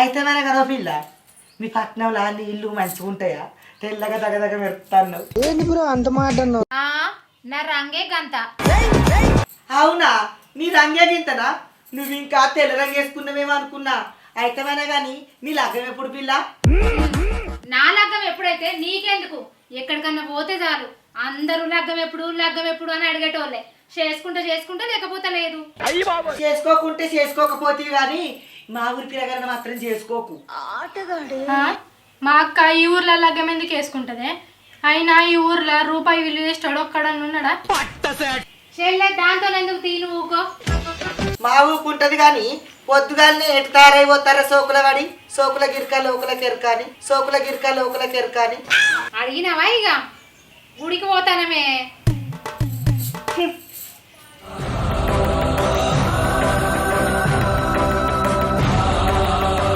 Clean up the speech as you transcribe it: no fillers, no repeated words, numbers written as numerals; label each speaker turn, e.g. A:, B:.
A: అయితే మన కదా పిల్ల మీ పట్నంలో నీళ్ళు మంచిగా ఉంటాయా? తెల్లగా దగ్గర మెరుపుతాను.
B: ఏంటి బ్రో అంత మాట అన్నావు?
C: నా రంగే గంత.
A: అవునా, నీ రంగే గింతనా? నువ్వు ఇంకా తెల్ల రంగు వేసుకున్నావేమో అనుకున్నా. అయితే కానీ నీ లగ్గం ఎప్పుడు పిల్ల?
C: నా లగ్గం ఎప్పుడైతే నీకెందుకు? ఎక్కడికన్నా పోతే చాలు అందరూ లగ్గం ఎప్పుడు అని అడిగేటోళ్ళే. చేసుకుంటే లేకపోతే లేదు.
A: చేసుకోకుంటే చేసుకోకపోతే కానీ మా ఊరి పిల్లగారిని మాత్రం చేసుకోకు.
C: మా అక్క ఈ ఊర్లో లగ్గం ఎందుకు వేసుకుంటది? అయినా ఈ ఊర్లో రూపాయి విలువ చేస్తాడు ఒక్కడని ఉన్నాడా? దాంతో ఎందుకు తీను ఊకో.
A: మా ఊకుంటది కానీ పొద్దుగానే ఎటు తయారైపోతారా? సోకుల గిరిక లోకుల కెరకాని
C: అడిగినావా? ఇక గుడికి పోతానమే.